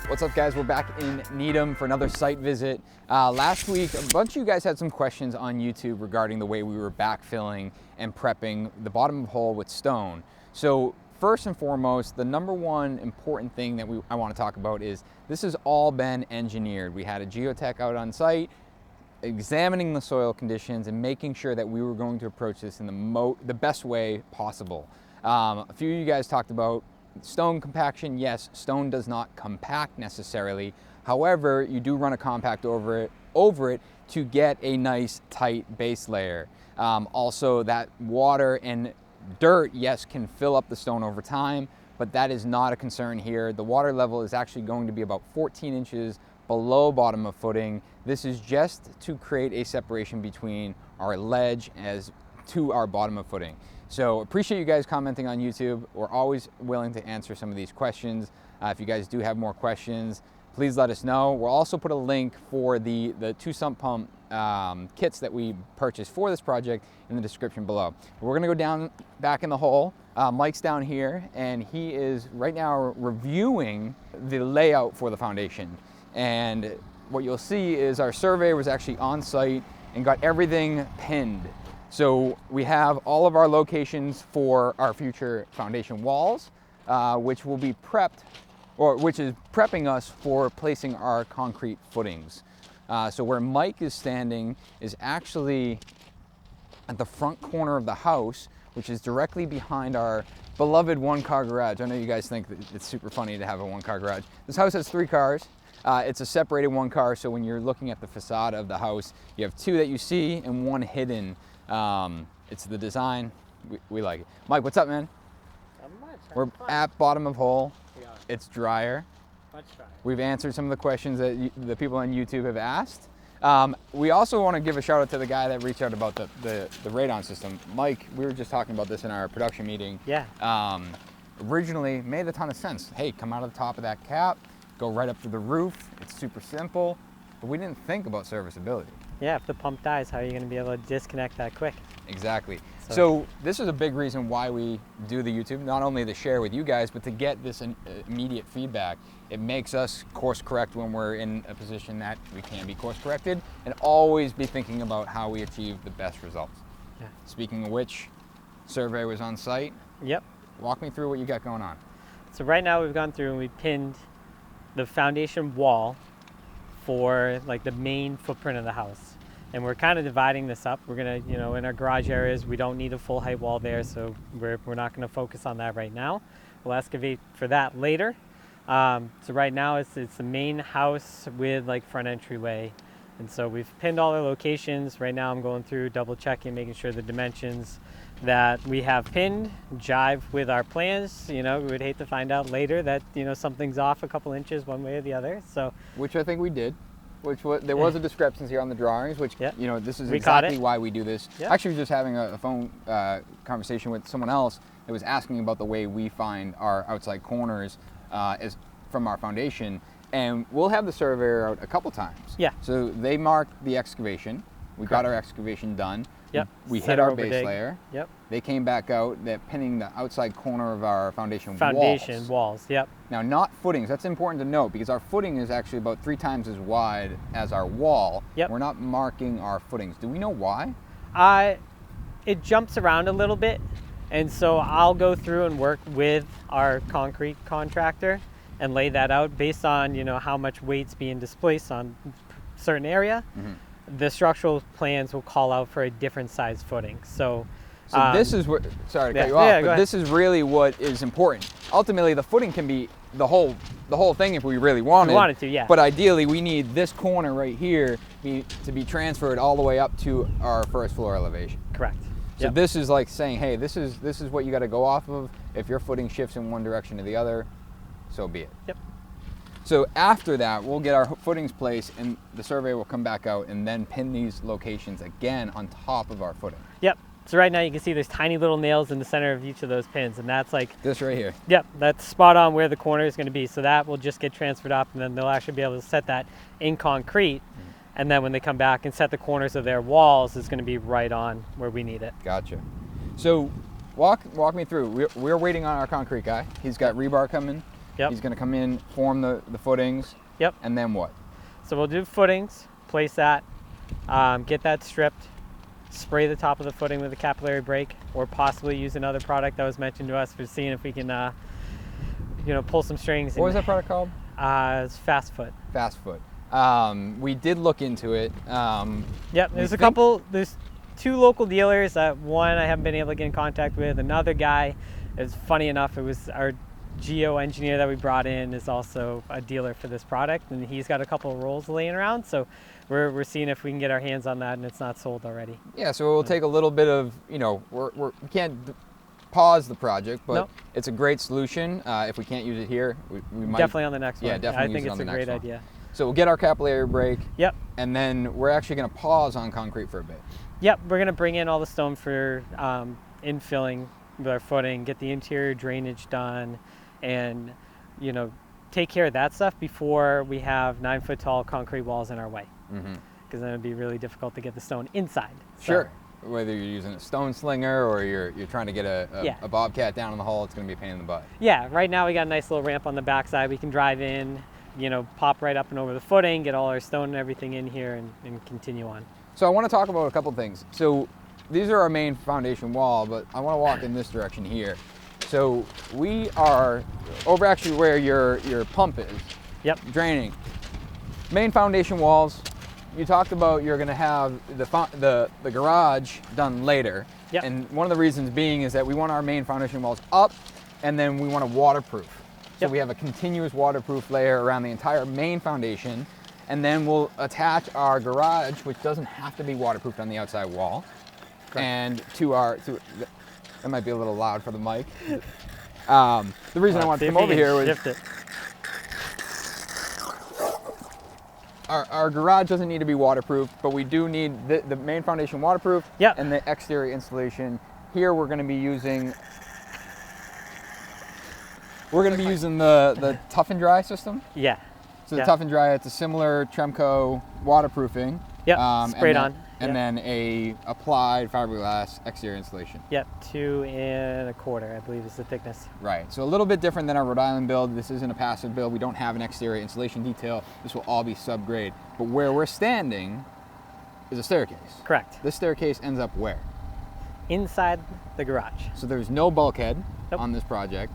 What's up, guys? We're back in Needham for another site visit. Last week, a bunch of you guys had some questions on YouTube regarding the way we were backfilling and prepping the bottom of the hole with stone. So first and foremost, the number one important thing that I want to talk about is this has all been engineered. We had a geotech out on site examining the soil conditions and making sure that we were going to approach this in the best way possible. A few of you guys talked about stone compaction. Yes, stone does not compact necessarily. However, you do run a compact over it to get a nice tight base layer. Also, that water and dirt, yes, can fill up the stone over time, but that is not a concern here. The water level is actually going to be about 14 inches below bottom of footing. This is just to create a separation between our ledge as to our bottom of footing. So appreciate you guys commenting on YouTube. We're always willing to answer some of these questions. If you guys do have more questions, please let us know. We'll also put a link for the two sump pump kits that we purchased for this project in the description below. We're gonna go down back in the hole. Mike's down here and he is right now reviewing the layout for the foundation. And what you'll see is our surveyor was actually on site and got everything pinned. So we have all of our locations for our future foundation walls, which will be prepped, or which is prepping us for placing our concrete footings. So where Mike is standing is actually at the front corner of the house, which is directly behind our beloved one-car garage. I know you guys think that it's super funny to have a one-car garage. This house has 3 cars. It's a separated 1 car, so when you're looking at the facade of the house, you have 2 that you see and 1 hidden. It's the design. We like it. Mike, what's up, man? Not much. We're at bottom of hole. It's drier. Much drier. We've answered some of the questions that the people on YouTube have asked. We also want to give a shout out to the guy that reached out about the Radon system. Mike, we were just talking about this in our production meeting. Yeah. Originally made a ton of sense. Hey, come out of the top of that cap, go right up to the roof. It's super simple, but we didn't think about serviceability. Yeah, if the pump dies, how are you going to be able to disconnect that quick? Exactly. So this is a big reason why we do the YouTube, not only to share with you guys, but to get this immediate feedback. It makes us course correct when we're in a position that we can be course corrected and always be thinking about how we achieve the best results. Yeah. Speaking of which, survey was on site. Yep. Walk me through what you got going on. So right now we've gone through and we pinned the foundation wall for like the main footprint of the house. And we're kind of dividing this up. We're gonna, in our garage areas, we don't need a full height wall there, so we're not gonna focus on that right now. We'll excavate for that later. So right now it's the main house with like front entryway. And so we've pinned all our locations. Right now I'm going through, double checking, making sure the dimensions that we have pinned jive with our plans. We would hate to find out later that, something's off a couple inches one way or the other. So, which I think we did. There was a discrepancy on the drawings, which, this is we exactly why we do this. Yeah. Actually, just having a phone conversation with someone else that was asking about the way we find our outside corners from our foundation. And we'll have the surveyor out a couple times. Yeah. So they marked the excavation. We got our excavation done. Yep. We hit our base layer. Yep. They came back out, they're pinning the outside corner of our foundation walls. Yep. Now, not footings. That's important to note because our footing is actually about 3 times as wide as our wall. Yep. We're not marking our footings. Do we know why? It jumps around a little bit, and so I'll go through and work with our concrete contractor and lay that out based on how much weight's being displaced on a certain area. Mm-hmm. The structural plans will call out for a different size footing. So this is what, sorry to cut you off, but this is really what is important. Ultimately, the footing can be the whole thing if we really wanted. We wanted to, yeah. But ideally, we need this corner right here to be transferred all the way up to our first floor elevation. Correct. So this is like saying, hey, this is what you got to go off of. If your footing shifts in one direction or the other, so be it. Yep. So after that, we'll get our footings placed and the survey will come back out and then pin these locations again on top of our footing. Yep. So right now you can see there's tiny little nails in the center of each of those pins, and that's like... This right here. Yep, that's spot on where the corner is going to be. So that will just get transferred up, and then they'll actually be able to set that in concrete. And then when they come back and set the corners of their walls, it's going to be right on where we need it. Gotcha. So walk me through. We're waiting on our concrete guy. He's got rebar coming. Yep. He's going to come in, form the footings. Yep. And then what? So we'll do footings, place that, get that stripped, spray the top of the footing with a capillary break, or possibly use another product that was mentioned to us for seeing if we can, pull some strings. What was that product called? It's Fast Foot. Fast Foot. We did look into it. Yep, there's 2 local dealers. One I haven't been able to get in contact with. Another guy, it's funny enough, it was our geo engineer that we brought in is also a dealer for this product, and he's got a couple of rolls laying around, so we're seeing if we can get our hands on that and it's not sold already. Yeah, so it will take a little bit of, we can't pause the project, but Nope. It's a great solution. If we can't use it here, we might. Definitely on the next one. Yeah, definitely I think use it it's on a the next great one. idea. So we'll get our capillary break. Yep. And then we're actually going to pause on concrete for a bit. Yep, we're gonna bring in all the stone for infilling with our footing, get the interior drainage done, and take care of that stuff before we have 9-foot tall concrete walls in our way. Because then it'd be really difficult to get the stone inside. Sure. Whether you're using a stone slinger or you're trying to get a bobcat down in the hole, it's going to be a pain in the butt. Yeah, right now we got a nice little ramp on the backside. We can drive in, pop right up and over the footing, get all our stone and everything in here and continue on. So I want to talk about a couple things. So these are our main foundation wall, but I want to walk in this direction here. So we are over actually where your pump is. Yep. Draining. Main foundation walls. You talked about you're going to have the garage done later. Yep. And one of the reasons being is that we want our main foundation walls up, and then we want to waterproof. So Yep. we have a continuous waterproof layer around the entire main foundation, and then we'll attach our garage, which doesn't have to be waterproofed on the outside wall. Correct. And that might be a little loud for the mic. The reason I wanted to come over here was shift it. Our garage doesn't need to be waterproof, but we do need the main foundation waterproof. Yep. And the exterior insulation. Here we're going to be using the Tough and Dry system. Yeah. So the Tough and Dry, it's a similar Tremco waterproofing. Yep. Sprayed on. And then a applied fiberglass exterior insulation. Yep. 2 1/4, I believe, is the thickness. Right. So a little bit different than our Rhode Island build. This isn't a passive build. We don't have an exterior insulation detail. This will all be subgrade. But where we're standing is a staircase. Correct. This staircase ends up where? Inside the garage. So there's no bulkhead Nope. on this project.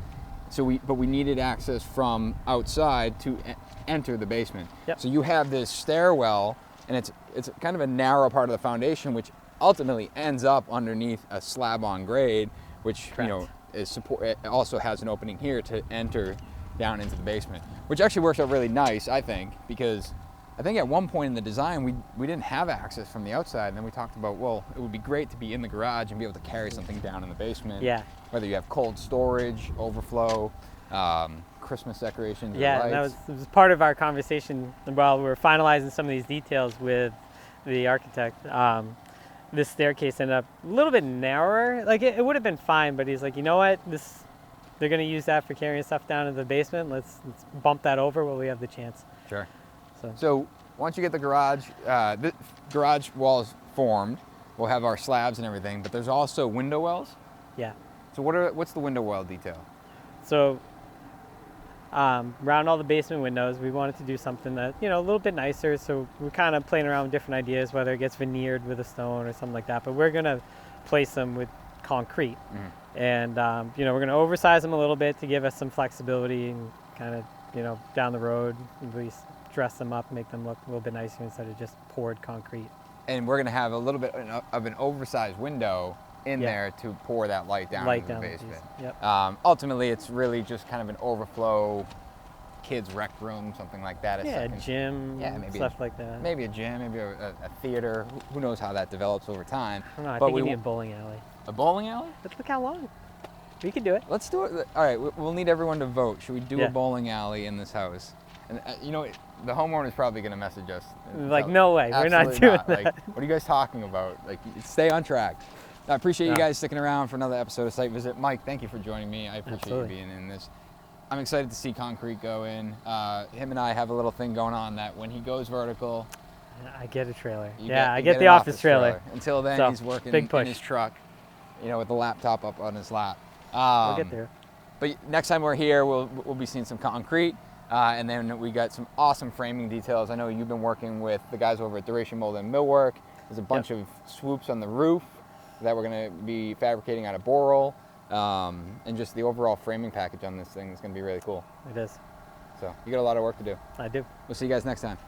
But we needed access from outside to enter the basement. Yep. So you have this stairwell, and it's kind of a narrow part of the foundation, which ultimately ends up underneath a slab on grade, which Correct. it also has an opening here to enter down into the basement, which actually works out really nice, I think, because I think at one point in the design we didn't have access from the outside, and then we talked about, well, it would be great to be in the garage and be able to carry something down in the basement. Yeah. Whether you have cold storage, overflow, Christmas decorations. Yeah, or and lights. that was part of our conversation while we were finalizing some of these details with the architect. This staircase ended up a little bit narrower. Like it would have been fine, but he's like, you know what? They're going to use that for carrying stuff down into the basement. Let's bump that over while we have the chance. Sure. So once you get the garage walls formed, we'll have our slabs and everything, but there's also window wells. Yeah. So what's the window well detail? So around all the basement windows, we wanted to do something that, a little bit nicer. So we're kind of playing around with different ideas, whether it gets veneered with a stone or something like that. But we're going to place them with concrete. Mm-hmm. And, we're going to oversize them a little bit to give us some flexibility and kind of, down the road, at least dress them up, make them look a little bit nicer instead of just poured concrete. And we're going to have a little bit of an oversized window in there to pour that light down into the basement. Yep. Ultimately, it's really just kind of an overflow kids' rec room, something like that. A gym, maybe stuff like that. Maybe a gym, maybe a theater. Who knows how that develops over time. I don't know, I think we need a bowling alley. A bowling alley? Let's look how long. We could do it. Let's do it. All right, we'll need everyone to vote. Should we do a bowling alley in this house? And the homeowner's probably going to message us. Like, no way, we're not doing that. Like, what are you guys talking about? Like, stay on track. I appreciate you guys sticking around for another episode of Site Visit. Mike, thank you for joining me. I appreciate you being in this. I'm excited to see concrete go in. Him and I have a little thing going on that when he goes vertical, I get a trailer. I get the office trailer. Until then, he's working in his truck, with the laptop up on his lap. We'll get there. But next time we're here, we'll be seeing some concrete. And then we got some awesome framing details. I know you've been working with the guys over at Duration Mold and Millwork. There's a bunch of swoops on the roof that we're going to be fabricating out of Boral. And just the overall framing package on this thing is going to be really cool. It is. So you got a lot of work to do. I do. We'll see you guys next time.